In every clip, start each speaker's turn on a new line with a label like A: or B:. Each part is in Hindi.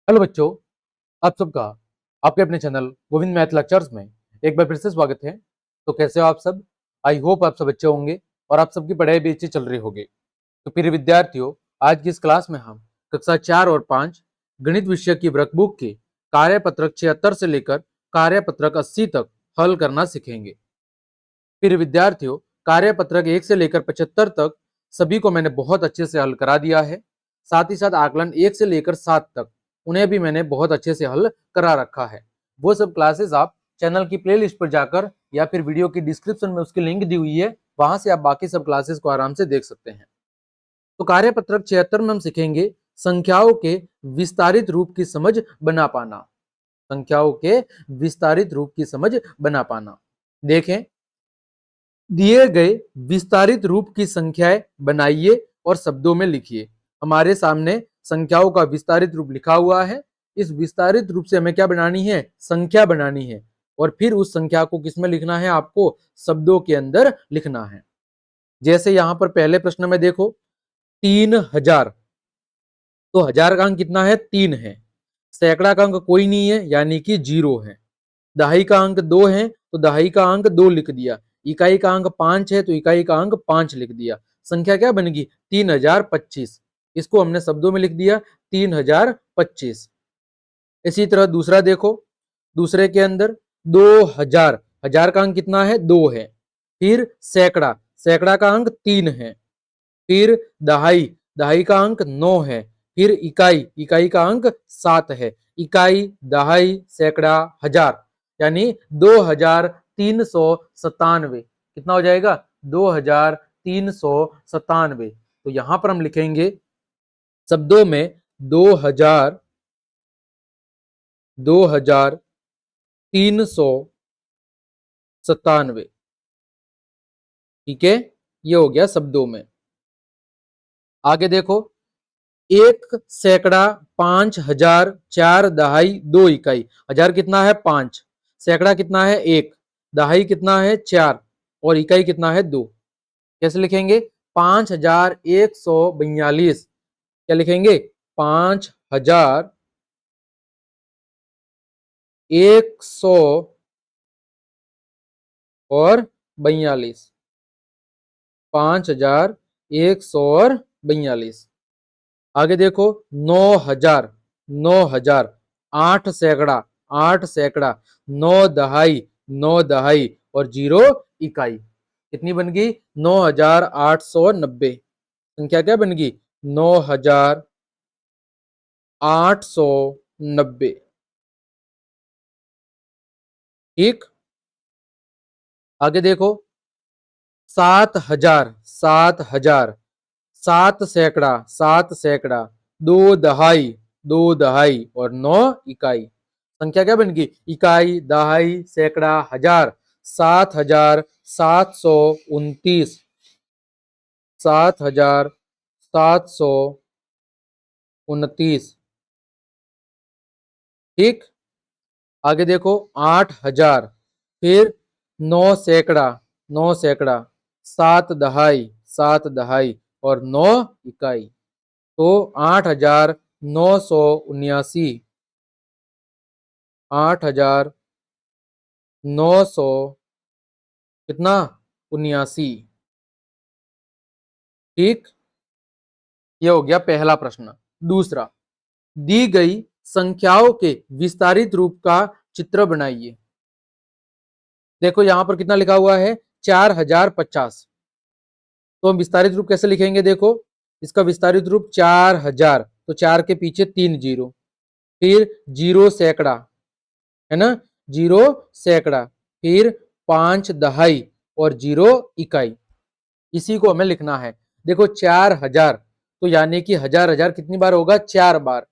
A: हेलो बच्चों, आप सबका आपके अपने चैनल गोविंद मैथ लेक्चर्स में एक बार फिर से स्वागत है। तो कैसे हो आप सब? आई होप आप सब अच्छे होंगे और आप सबकी पढ़ाई भी अच्छी चल रही होगी। तो प्रिय विद्यार्थियों, आज की इस क्लास में हम कक्षा 4 और 5 गणित विषय की वर्कबुक के कार्यपत्रक 76 से लेकर कार्यपत्रक 80 तक हल करना सीखेंगे। फिर विद्यार्थियों, कार्यपत्रक 1 से लेकर 75 तक सभी को मैंने बहुत अच्छे से हल करा दिया है। साथ ही साथ आकलन 1 से लेकर 7 तक उन्हें भी मैंने बहुत अच्छे से हल करा रखा है। वो सब क्लासेस आप चैनल की प्लेलिस्ट पर जाकर या फिर वीडियो की डिस्क्रिप्शन में उसकी लिंक दी हुई है, वहां से आप बाकी सब क्लासेस को आराम से देख सकते हैं। तो कार्यपत्रक 76 में हम सीखेंगे संख्याओं के विस्तारित रूप की समझ बना पाना। संख्याओं के विस्तारित रूप की समझ बना पाना। देखें, दिए गए विस्तारित रूप की संख्याएं बनाइए और शब्दों में लिखिए। हमारे सामने संख्याओं का विस्तारित रूप लिखा हुआ है। इस विस्तारित रूप से हमें क्या बनानी है? संख्या बनानी है। और फिर उस संख्या को किसमें लिखना है? आपको शब्दों के अंदर लिखना है। जैसे यहां पर पहले प्रश्न में देखो, 3000। तो हजार का अंक कितना है? 3 है। सैकड़ा का अंक कोई नहीं है, यानी कि 0 है। दहाई का अंक 2 है, तो दहाई का अंक 2 लिख दिया। इकाई का अंक 5 है, तो इकाई का अंक 5 लिख दिया। संख्या क्या बनेगी? 3025। इसको हमने शब्दों में लिख दिया 3025। इसी तरह दूसरा देखो, दूसरे के अंदर 2000। हजार का अंक कितना है? 2 है। फिर सैकड़ा, सैकड़ा का अंक 3 है। फिर दहाई, दहाई का अंक 9 है। फिर इकाई, इकाई का अंक 7 है। इकाई, दहाई, सैकड़ा, हजार, यानी 2397। कितना हो जाएगा? 2397। तो यहां पर हम लिखेंगे शब्दों में 2000, 2397। ठीक है, ये हो गया शब्दों में। आगे देखो, 1 सैकड़ा, 5000, 4 दहाई, 2 इकाई। हजार कितना है? 5। सैकड़ा कितना है? 1। दहाई कितना है? 4। और इकाई कितना है? 2। कैसे लिखेंगे? 5142। क्या लिखेंगे? 5142। 5142। आगे देखो, 9000, 9000, 8 सैकड़ा, 8 सैकड़ा, 9 दहाई, 9 दहाई और 0 इकाई। कितनी बन गई? 9890। संख्या क्या बन गई? 9890। ठीक। आगे देखो, 7000, 7000, 7 सैकड़ा, 7 सैकड़ा, 2 दहाई, 2 दहाई और 9 इकाई। संख्या क्या बन गई? इकाई, दहाई, सैकड़ा, हजार। 7729। 7729। ठीक। आगे देखो, 8000। फिर 9 सैकड़ा, 9 सैकड़ा, 7 दहाई, 7 दहाई और 9 इकाई। तो 8979। 8900 कितना? 79। ठीक, ये हो गया पहला प्रश्न। दूसरा, दी गई संख्याओं के विस्तारित रूप का चित्र बनाइए। देखो यहां पर कितना लिखा हुआ है? 4050। तो हम विस्तारित रूप कैसे लिखेंगे? देखो, इसका विस्तारित रूप 4000, तो 4 के पीछे 3 जीरो। फिर 0 सैकड़ा, है ना? 0 सैकड़ा। फिर 5 दहाई और 0 इकाई। इसी को हमें लिखना है। देखो 4000, तो यानी कि हजार हजार कितनी बार होगा? 4 बार।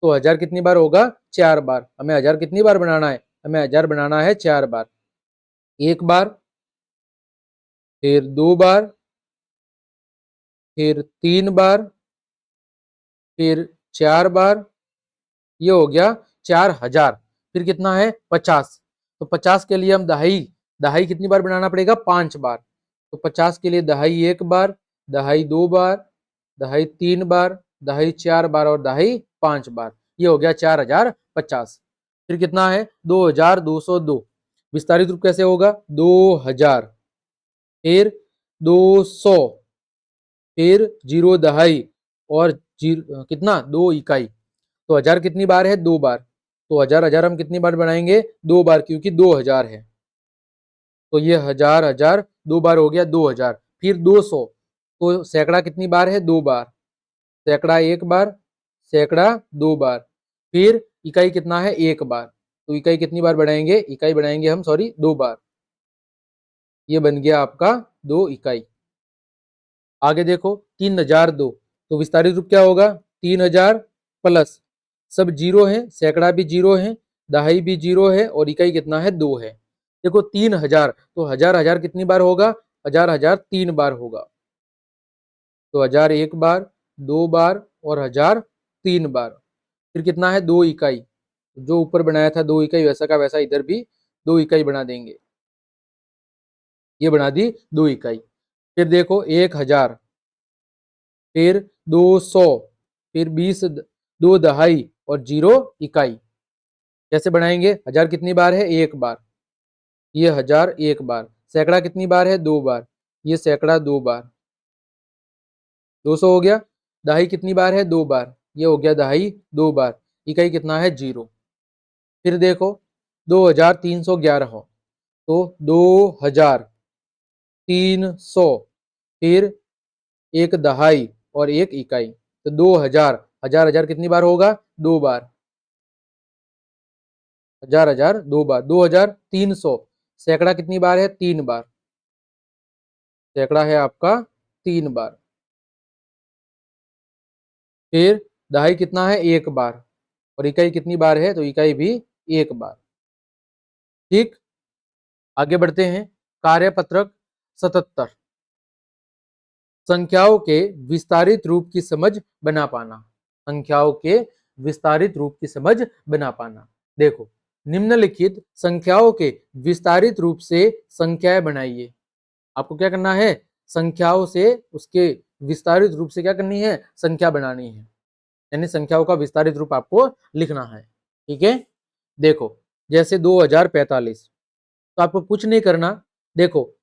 A: तो हजार कितनी बार होगा? 4 बार। हमें हजार कितनी बार बनाना है? हमें हजार बनाना है 4 बार। 1 बार, फिर 2 बार, फिर 3 बार, फिर 4 बार। ये हो गया 4000। फिर कितना है? 50। तो 50 के लिए हम दहाई, दहाई कितनी बार बनाना पड़ेगा? 5 बार। तो 50 के लिए दहाई 1 बार, दहाई 2 बार, दहाई 3 बार, दहाई 4 बार और दहाई 5 बार। ये हो गया 4050। फिर कितना है 2202, विस्तारित रूप कैसे होगा 2000, फिर 200, फिर 0.5 और जीरो कितना 2 इकाई। तो 1000 कितनी बार है 2 बार, तो 1000 हम कितनी बार बनाएंगे 2 बार, क्योंकि 2000 है। तो ये 1000 2 बार हो गया 2000। फिर 200, तो सैकड़ा कितनी बार है 2 बार, सैकड़ा 1 बार, सैकड़ा 2 बार, फिर इकाई कितना है 1 बार। तो इकाई कितनी बार बढ़ाएंगे, इकाई बढ़ाएंगे हम 2 बार। ये बन गया आपका 2 इकाई। आगे देखो 3002, तो विस्तारित रूप क्या होगा 3000 प्लस, सब जीरो है, सैकड़ा भी जीरो है, दहाई भी जीरो है, और इकाई कितना है 2 है। देखो 3000, तो 1000 कितनी बार होगा 1000 3 बार होगा। तो 1000 1 बार, 2 बार और 1000 3 बार। फिर कितना है 2 इकाई, जो ऊपर बनाया था 2 इकाई वैसा का वैसा इधर भी 2 इकाई बना देंगे। ये बना दी 2 इकाई। फिर देखो 1000, फिर 200, फिर 20, 2 दहाई और 0 इकाई। कैसे बनाएंगे, 1000 कितनी बार है 1 बार, ये 1000 1 बार, सैकड़ा कितनी बार है 2 बार, ये सैकड़ा 2 बार, 200 हो गया। दहाई कितनी बार है 2 बार, ये हो गया दहाई 2 बार, इकाई कितना है 0। फिर देखो 2311 हो, तो 2300, फिर 1 दहाई और 1 इकाई, तो 2000, 1000 कितनी बार होगा 2 बार, 1000 2 बार, 2300, सैकड़ा कितनी बार है 3 बार, सैकड़ा है आपका 3 बार। फिर दहाई कितना है 1 बार, और इकाई कितनी बार है, तो इकाई भी 1 बार। ठीक, आगे बढ़ते हैं। कार्यपत्रक 77, संख्याओं के विस्तारित रूप की समझ बना पाना, संख्याओं के विस्तारित रूप की समझ बना पाना। देखो निम्नलिखित संख्याओं के विस्तारित रूप से संख्याएं बनाइए। आपको क्या करना है, संख्याओं से उसके विस्तारित रूप से क्या करनी है, संख्या बनानी है, यानी संख्याओं का विस्तारित रूप आपको लिखना है। ठीक है, देखो जैसे 2045, तो आपको कुछ नहीं करना। देखो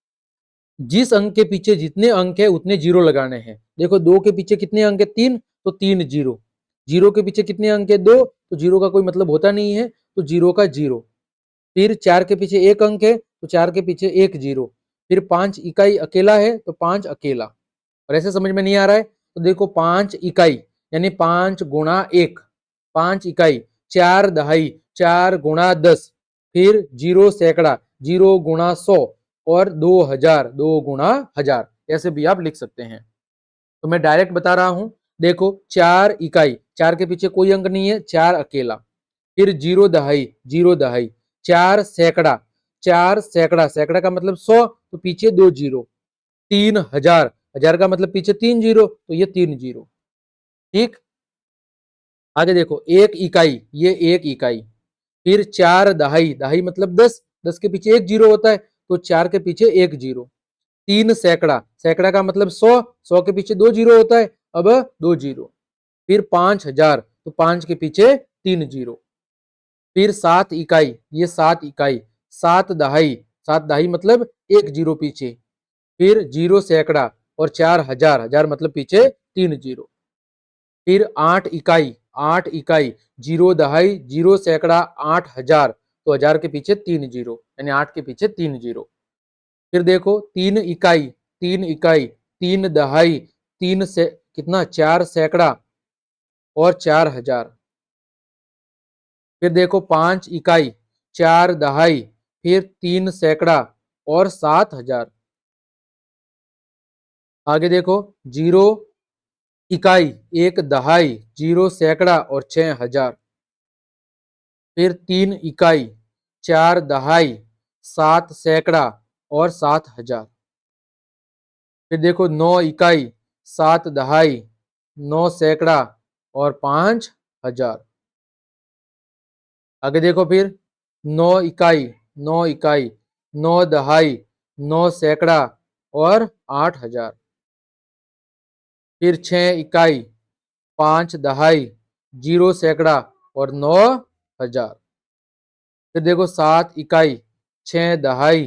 A: जिस अंक के पीछे जितने अंक है उतने जीरो लगाने हैं। देखो 2 के पीछे कितने अंक है 3, तो 3 जीरो, जीरो के पीछे कितने अंक है 2, तो जीरो का कोई मतलब होता नहीं है, तो जीरो का जीरो। फिर 4 के पीछे 1 अंक है, तो 4 के पीछे 1 जीरो। फिर 5 इकाई अकेला है, तो 5 अकेला। और ऐसे समझ में नहीं आ रहा है, तो देखो 5 इकाई यानी 5 गुणा 1, 5 इकाई, 4 दहाई, 4 गुणा 10, फिर 0 सैकड़ा, 0 गुणा 100, और 2000, 2 गुणा 1000। ऐसे भी आप लिख सकते हैं। तो मैं डायरेक्ट बता रहा हूं, देखो 4 इकाई, 4 के पीछे कोई अंक नहीं है, 4 अकेला। फिर 0 दहाई, 0 दहाई, 4 सैकड़ा, 4 सैकड़ा, सैकड़ा का मतलब 100, तो पीछे 2 जीरो। 3000, 1000 का मतलब पीछे 3 जीरो, तो ये 3 जीरो। ठीक, आगे देखो 1 इकाई, ये 1 इकाई। फिर 4 दहाई, दहाई मतलब 10, 10 के पीछे 1 जीरो होता है, तो 4 के पीछे 1 जीरो। 3 सैकड़ा, सैकड़ा का मतलब 100, 100 के पीछे 2 जीरो होता है, अब 2 जीरो। फिर 5000, तो 5 के पीछे 3 जीरो। फिर 7 इकाई, ये 7 इकाई, 7 दहाई, 7 दहाई मतलब 1 जीरो पीछे। फिर 0 सैकड़ा और 4000, 1000 मतलब पीछे 3 जीरो। फिर 8 इकाई, 8 इकाई, 0 दहाई, 0 सैकड़ा, 8000, तो 1000 के पीछे 3 जीरो, यानी 8 के पीछे 3 जीरो। फिर देखो 3 इकाई, 3 इकाई, 3 दहाई, 3 से कितना 4 सैकड़ा और 4000। फिर देखो 5 इकाई, 4 दहाई, फिर 3 सैकड़ा और 7000। आगे देखो 0 इकाई, 1 दहाई, 0 सैकड़ा और 6000। फिर 3 इकाई, 4 दहाई, 7 सैकड़ा और 7000। फिर देखो 9 इकाई, 7 दहाई, 9 सैकड़ा और 5000। आगे देखो फिर 9 इकाई, 9 इकाई, 9 दहाई, 9 सैकड़ा और 8000। फिर 6 इकाई, 5 दहाई, 0 सैकड़ा और 9,000। फिर देखो 7 इकाई, 6 दहाई,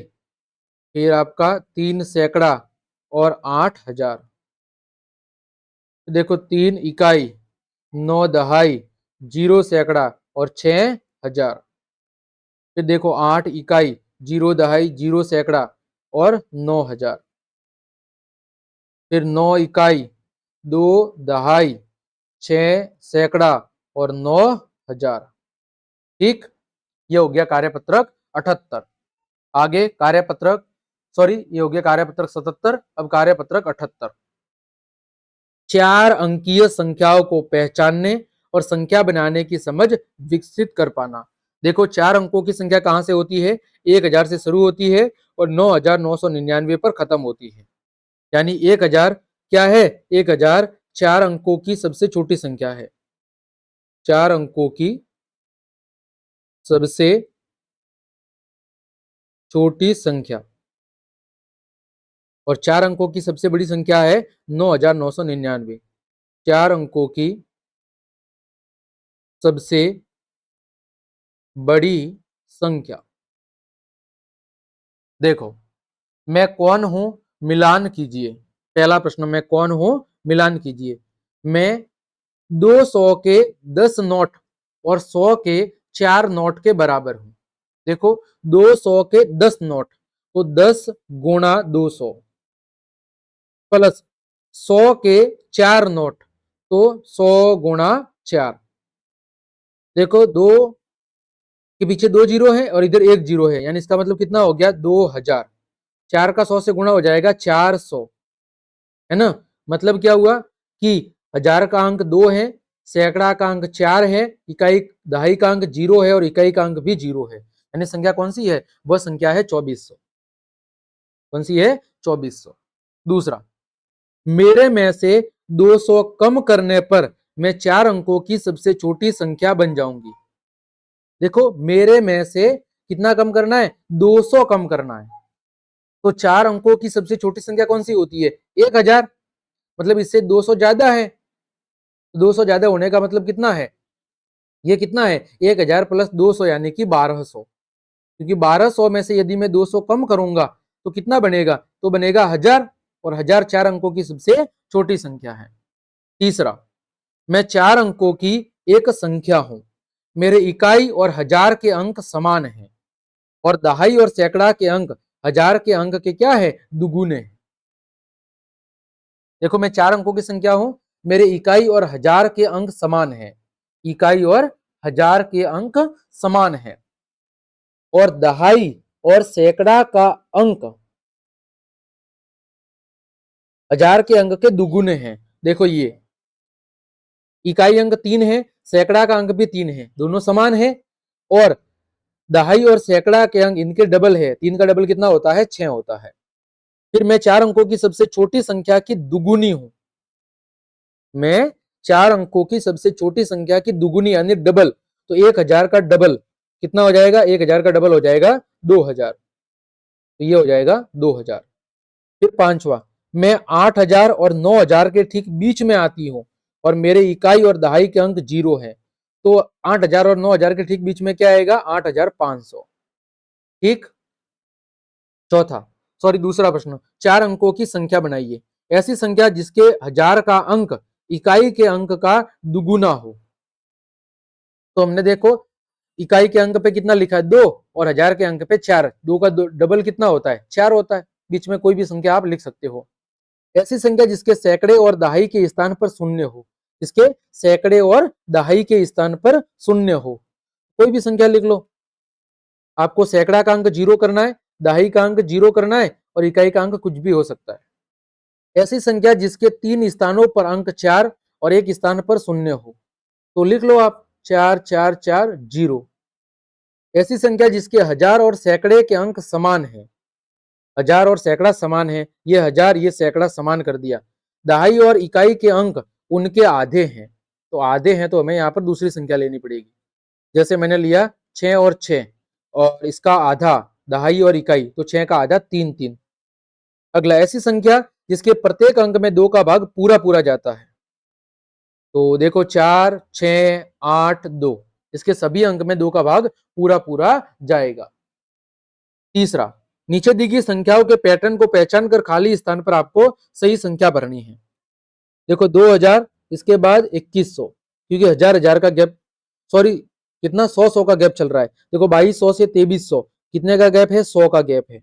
A: फिर आपका 3 सैकड़ा और 8,000। देखो 3 इकाई, 9 दहाई, 0 सैकड़ा और 6,000। फिर देखो 8 इकाई, 0 दहाई, 0 सैकड़ा और 9,000। फिर 9 इकाई, 2 दहाई, 6 सैकड़ा और 9,000। ठीक, ये हो गया कार्यपत्रक 78। आगे कार्यपत्रक, सॉरी, ये हो गया कार्यपत्रक 77। अब कार्यपत्रक 78। 4 अंकीय संख्याओं को पहचानने और संख्या बनाने की समझ विकसित कर पाना। देखो 4 अंकों की संख्या कहां से होती है? 1000 से शुरू होती है और 9999 पर खत्म होती है। यानी 1000 क्या है? 1000 4 अंकों की सबसे छोटी संख्या है। 4 अंकों की सबसे छोटी संख्या, और 4 अंकों की सबसे बड़ी संख्या है 9999। 4 अंकों की सबसे बड़ी संख्या। देखो, मैं कौन हूं? मिलान कीजिए। पहला प्रश्न, मैं कौन हूं? मिलान कीजिए। मैं 200 के 10 नोट और 100 के 4 नोट के बराबर हूं। देखो 200 के 10 नोट, तो 10 गुणा 200 प्लस 100 के 4 नोट, तो 100 गुणा 4। देखो दो के पीछे 2 जीरो है और इधर 1 जीरो है, यानी इसका मतलब कितना हो गया? 2000। 4 का 100 से गुणा हो जाएगा 400, है ना? मतलब क्या हुआ कि हजार का अंक 2 है, सैकड़ा का अंक 4 है, इकाई दहाई का अंक 0 है और इकाई का अंक भी 0 है। यानी संख्या कौन सी है? वह संख्या है 2400। कौन सी है? 2400। दूसरा, मेरे में से 200 कम करने पर मैं 4 अंकों की सबसे छोटी संख्या बन जाऊंगी। देखो मेरे में से कितना कम करना है? 200 कम करना है। तो 4 अंकों की सबसे छोटी संख्या कौन सी होती है? 1000। मतलब इससे 200 ज्यादा है। 200 ज्यादा होने का मतलब कितना है? ये कितना है? 1000 प्लस 200 यानी कि 1200। क्योंकि 1200 में से यदि मैं 200 कम करूंगा तो कितना बनेगा? तो बनेगा 1000, और 1000 4 अंकों की सबसे छोटी संख्या है। तीसरा, मैं 4 अंकों की एक संख्या हूं। मेरे इकाई और हजार के अंक समान हैं, और दहाई और सैकड़ा के अंक हजार के अंक के क्या है? दुगुने हैं। देखो मैं 4 अंकों की संख्या हूं, मेरे इकाई और हजार के अंक समान हैं। इकाई और हजार के अंक समान है, और दहाई और सैकड़ा का अंक हजार के अंक के दुगुने हैं। देखो ये इकाई अंक 3 है, सैकड़ा का अंक भी 3 है, दोनों समान है, और दहाई और सैकड़ा के अंक इनके डबल है। 3 का डबल कितना होता है? 6 होता है। फिर मैं 4 अंकों की सबसे छोटी संख्या की दुगुनी हूं। मैं 4 अंकों की सबसे छोटी संख्या की दुगुनी यानी डबल। तो 1000 का डबल कितना हो जाएगा? 1000 का डबल हो जाएगा 2000। तो ये हो जाएगा 2000। फिर पांचवा, मैं 8000 और 9000 के ठीक बीच में आती हूं, और मेरे इकाई और दहाई के अंक 0 है। तो 8000 और 9000 के ठीक बीच में क्या आएगा? 8500। ठीक। चौथा, सॉरी दूसरा प्रश्न, 4 अंकों की संख्या बनाइए। ऐसी संख्या जिसके हजार का अंक इकाई के अंक का दुगुना हो। तो हमने देखो इकाई के अंक पे कितना लिखा है? 2, और हजार के अंक पे 4। 2 का डबल कितना होता है? 4 होता है। बीच में कोई भी संख्या आप लिख सकते हो। ऐसी संख्या जिसके सैकड़े और दहाई के स्थान पर शून्य हो। इसके सैकड़े और दहाई के स्थान पर शून्य हो। कोई भी संख्या लिख लो। आपको सैकड़ा का अंक 0 करना है, दहाई का अंक 0 करना है, और इकाई का अंक कुछ भी हो सकता है। ऐसी संख्या जिसके 3 स्थानों पर अंक 4 और 1 स्थान पर शून्य हो। तो लिख लो आप 4440। ऐसी संख्या जिसके हजार और सैकड़े के अंक समान है। हजार और सैकड़ा समान है, ये हजार ये सैकड़ा समान कर दिया। दहाई और इकाई के अंक उनके आधे हैं। तो आधे हैं तो हमें यहाँ पर दूसरी संख्या लेनी पड़ेगी। जैसे मैंने लिया 6 और 6, और इसका आधा दहाई और इकाई, तो 6 का आधा 3 3। अगला, ऐसी संख्या जिसके प्रत्येक अंक में 2 का भाग पूरा पूरा जाता है। तो देखो 4 6 8 2, इसके सभी अंक में 2 का भाग पूरा पूरा जाएगा। तीसरा, नीचे दी गई संख्याओं के पैटर्न को पहचान कर खाली स्थान पर आपको सही संख्या भरनी है। देखो 2000, इसके बाद 2100, क्योंकि हजार हजार का गैप, सॉरी कितना 100 का गैप चल रहा है। देखो 2200 से 2300 कितने का गैप है, 100 का गैप है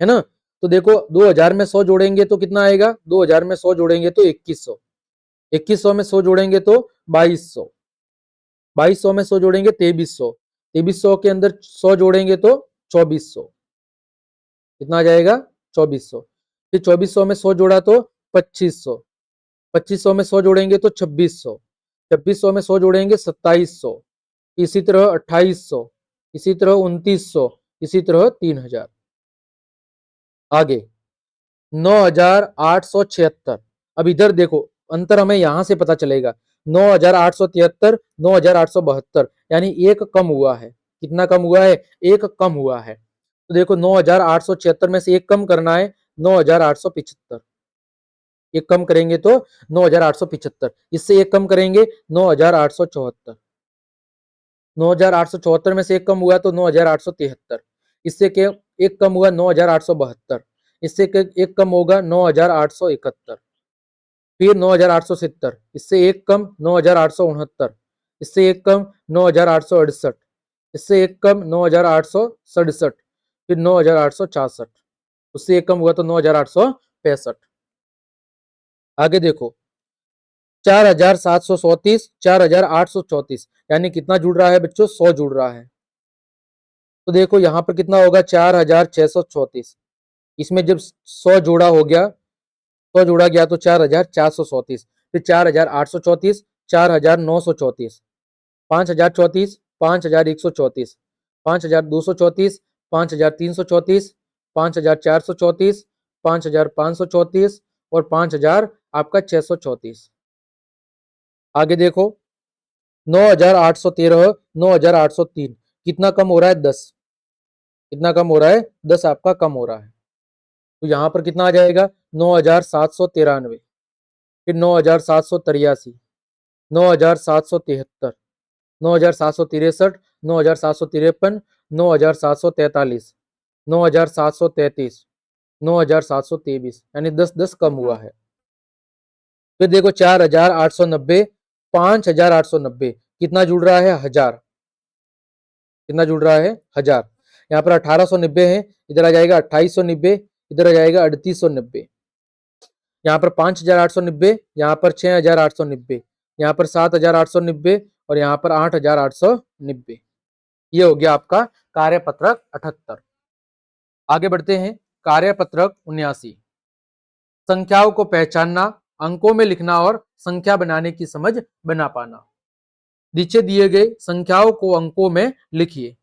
A: ना। तो देखो 2000 में 100 जोड़ेंगे तो कितना आएगा, 2000 में 100 जोड़ेंगे तो 2100, 2100 में 100 जोड़ेंगे तो 2200, 2200 में 100 जोड़ेंगे 2300, 2300 के अंदर 100 जोड़ेंगे तो 2400, कितना आ जाएगा 2400। फिर 2400 में 100 जोड़ा तो 2500, 2500 में 100 जोड़ेंगे तो 2600, 2600 में 100 जोड़ेंगे 2700, इसी तरह 2800, इसी तरह 2900, इसी तरह 3000। आगे 9876। अब इधर देखो अंतर हमें यहां से पता चलेगा, 9873, 9872, यानी एक कम हुआ है। कितना कम हुआ है, एक कम हुआ है। तो देखो 9876 में से एक कम करना है, 9875, एक कम करेंगे तो 9875, इससे एक कम करेंगे 9874, 9874 में से एक कम हुआ तो 9873, इससे के एक कम हुआ 9872, इससे एक कम होगा 9871, फिर 9870, इससे एक कम 9869, इससे एक कम 9868, इससे एक कम 9867, फिर 9866, उससे एक कम हुआ तो 9865। आगे देखो 4734, 4834, यानी कितना जुड़ रहा है बच्चों, 100 जुड़ रहा है। तो देखो यहां पर कितना होगा 4634, इसमें जब 100 जोड़ा हो गया, 100 जोड़ा गया तो 4434, फिर 4834, 4934, 5034, 5134, 5234, 5334, 5434, 5534 और 5000 आपका 634। आगे देखो 9813, 9803, कितना कम हो रहा है 10, कितना कम हो रहा है 10 आपका कम हो रहा है। तो यहां पर कितना आ जाएगा 9793, फिर 9783, 9773, 9763, 9753, 9743, 9733, 9723, यानी 10-10 कम हुआ है। फिर देखो 4890, 5890, कितना जुड़ रहा है 1000, कितना जुड़ रहा है 1000। यहाँ पर 1890 है, इधर आ जाएगा 2890, इधर आ जाएगा 3890, यहाँ पर 5890, यहाँ पर 6890, यहाँ पर 7890 और यहाँ पर 8890। ये हो गया आपका कार्यपत्रक 78। आगे बढ़ते हैं कार्यपत्रक 79, संख्याओं को पहचानना, अंकों में लिखना और संख्या बनाने की समझ बना पाना। नीचे दिए गए संख्याओं को अंकों में लिखिए।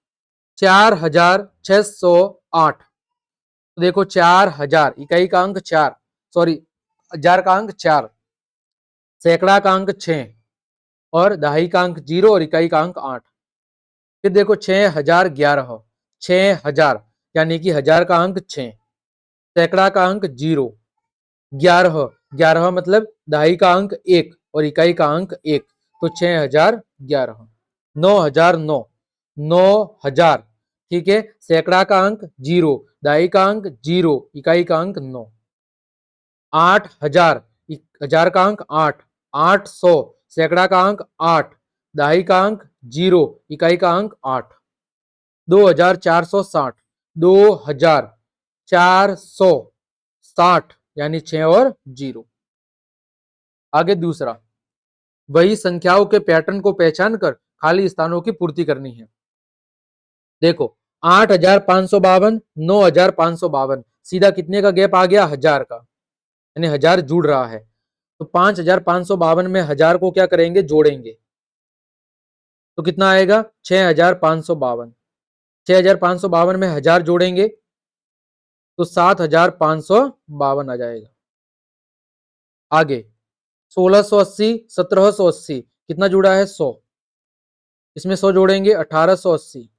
A: 4608, तो देखो 4000, इकाई का अंक 4, सॉरी हजार का अंक 4, सैकड़ा का अंक 6 और दहाई का अंक 0 और इकाई का अंक 8। फिर देखो 6011, 6000 यानी कि हजार का अंक 6, सैकड़ा का अंक 0, 11, 11 मतलब दहाई का अंक 1 और इकाई का अंक 1, तो 6011। 9009, 9000, ठीक है, सैकड़ा का अंक 0, दहाई का अंक 0, इकाई का अंक 9। 8000, हजार का अंक 8, 800, सैकड़ा का अंक 8, दहाई का अंक 0, इकाई का अंक 8। 2460, 2460 यानी 6 और 0। आगे दूसरा, वही संख्याओं के पैटर्न को पहचान कर खाली स्थानों की पूर्ति करनी है। देखो 8552, 9552, सीधा कितने का गैप आ गया, 1000 का, यानी 1000 जुड़ रहा है। तो 5552 में 1000 को क्या करेंगे, जोड़ेंगे, तो कितना आएगा 6552, 6552 में 1000 जोड़ेंगे तो 7552 आ जाएगा। आगे 1680, 1780, कितना जुड़ा है 100, इसमें 100 जोड़ेंगे 1880,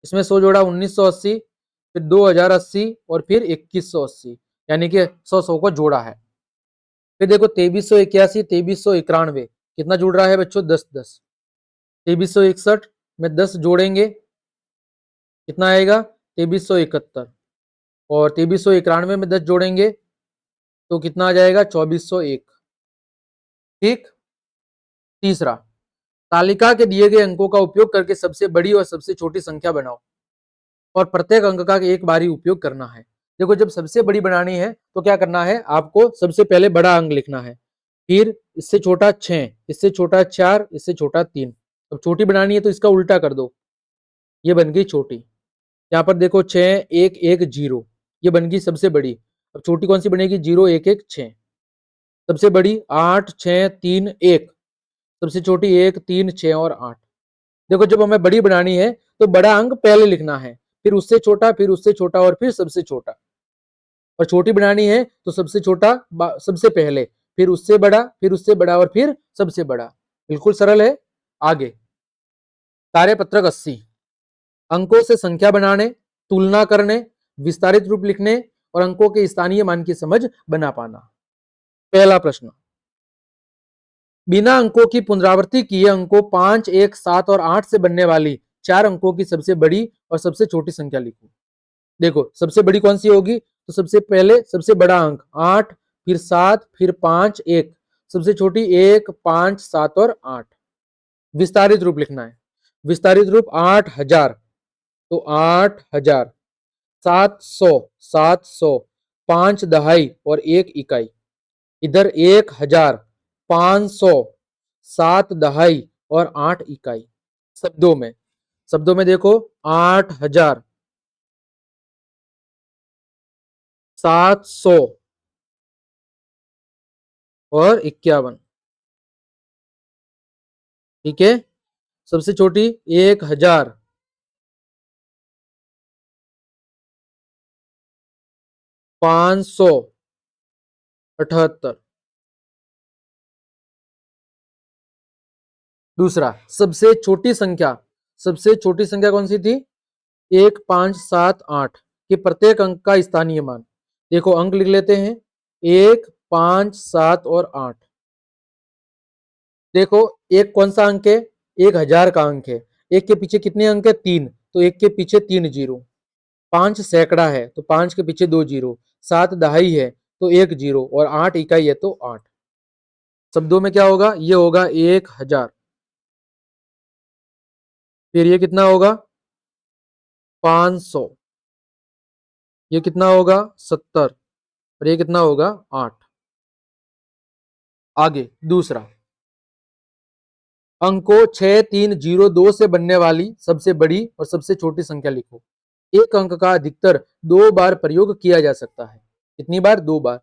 A: इसमें 100 जोड़ा 1980, फिर 2080 और फिर 2180, यानी कि 100 को जोड़ा है। फिर देखो 2381, 2391, कितना जुड़ रहा है बच्चों 10-10, 2361 में 10 जोड़ेंगे कितना आएगा 2371, और 2391 में 10 जोड़ेंगे तो कितना आ जाएगा 2401। ठीक। तीसरा, तालिका के दिए गए अंकों का उपयोग करके सबसे बड़ी और सबसे छोटी संख्या बनाओ और प्रत्येक अंक का एक बारी उपयोग करना है। देखो, जब सबसे बड़ी बनानी है तो क्या करना है, आपको सबसे पहले बड़ा अंक लिखना है, फिर इससे छोटा 6, इससे छोटा 4, इससे छोटा 3। अब छोटी बनानी है तो इसका उल्टा कर दो, ये बन गई छोटी। यहाँ पर देखो 6 1 1 0, ये बन गई सबसे बड़ी। अब छोटी कौन सी बनेगी, 0 1 1 6। सबसे बड़ी 8 6 3 1, सबसे छोटी 1 3 6 और 8। देखो, जब हमें बड़ी बनानी है तो बड़ा अंक पहले लिखना है, फिर उससे छोटा, फिर उससे छोटा और फिर सबसे छोटा। और छोटी बनानी है तो सबसे छोटा सबसे पहले, फिर उससे बड़ा, फिर उससे बड़ा और फिर सबसे बड़ा। बिल्कुल सरल है। आगे, कार्यपत्रक 80, अंकों से संख्या बनाने, तुलना करने, विस्तारित रूप लिखने और अंकों के स्थानीय मान की समझ बना पाना। पहला प्रश्न, बिना अंकों की पुनरावृत्ति किए अंकों 5 1 7 और 8 से बनने वाली 4 अंकों की सबसे बड़ी और सबसे छोटी संख्या लिखो। देखो, सबसे बड़ी कौन सी होगी, तो सबसे पहले सबसे बड़ा अंक 8, फिर 7, फिर 5 1, सबसे छोटी 1 5 7 और 8। विस्तारित रूप लिखना है, विस्तारित रूप 8000, तो 8000, 700 700, 5 दहाई और 1 इकाई। इधर 1000, 500, 7 दहाई और 8 इकाई। शब्दों में, शब्दों में देखो 8000, 700 और 51। ठीक है। सबसे छोटी 1000, 578। दूसरा, सबसे छोटी संख्या, सबसे छोटी संख्या कौन सी थी, 1 5 7 8 के प्रत्येक अंक का स्थानीय मान। देखो, अंक लिख लेते हैं, 1 5 7 और 8। देखो, एक कौन सा अंक है, 1000 का अंक है। एक के पीछे कितने अंक है, 3, तो एक के पीछे 3 जीरो। 5 सैकड़ा है तो 5 के पीछे 2 जीरो। 7 दहाई है तो 1 जीरो, और 8 इकाई है तो 8। शब्दों में क्या होगा, ये होगा 1000, फिर ये कितना होगा 500, ये कितना होगा 70, और ये कितना होगा 8। आगे, दूसरा, अंकों 6 3 0 2 से बनने वाली सबसे बड़ी और सबसे छोटी संख्या लिखो। एक अंक का अधिकतर 2 बार प्रयोग किया जा सकता है। कितनी बार, 2 बार।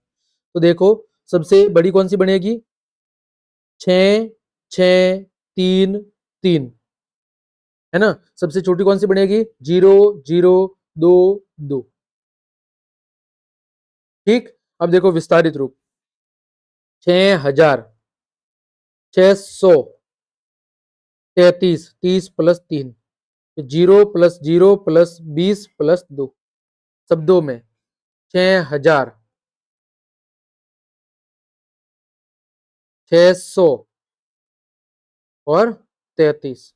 A: तो देखो, सबसे बड़ी कौन सी बनेगी, 6 6 3 3, है ना। सबसे छोटी कौन सी बनेगी, 0 0 2 2। ठीक। अब देखो, विस्तारित रूप 6000, 633, 30 प्लस 3, 0 प्लस 0 प्लस 20 प्लस 2। शब्दों में 6000, 600 और 33,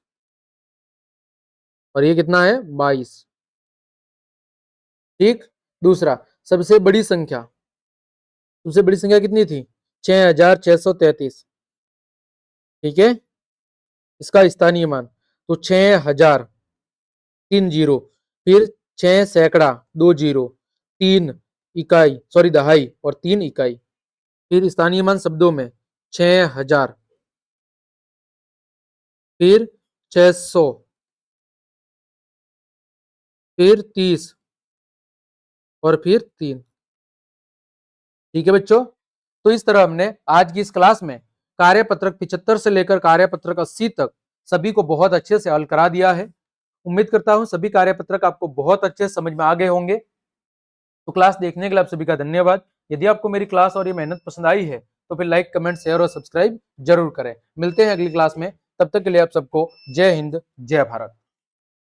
A: और ये कितना है 22। ठीक। दूसरा, सबसे बड़ी संख्या, सबसे बड़ी संख्या कितनी थी, 6633। ठीक है। इसका स्थानीय मान, तो 6000, 3 जीरो, फिर 6 सैकड़ा 2 जीरो, 3 इकाई, सॉरी दहाई और 3 इकाई। फिर स्थानीय मान शब्दों में 6000, फिर 600, फिर 30 और फिर 3। ठीक है बच्चों। तो इस तरह हमने आज की इस क्लास में कार्यपत्रक 75 से लेकर कार्यपत्रक 80 तक सभी को बहुत अच्छे से हल करा दिया है। उम्मीद करता हूं सभी कार्यपत्रक आपको बहुत अच्छे समझ में आ गए होंगे। तो क्लास देखने के लिए आप सभी का धन्यवाद। यदि आपको मेरी क्लास और ये मेहनत पसंद आई है तो फिर लाइक कमेंट शेयर और सब्सक्राइब जरूर करें। मिलते हैं अगली क्लास में, तब तक के लिए आप सबको जय हिंद जय भारत।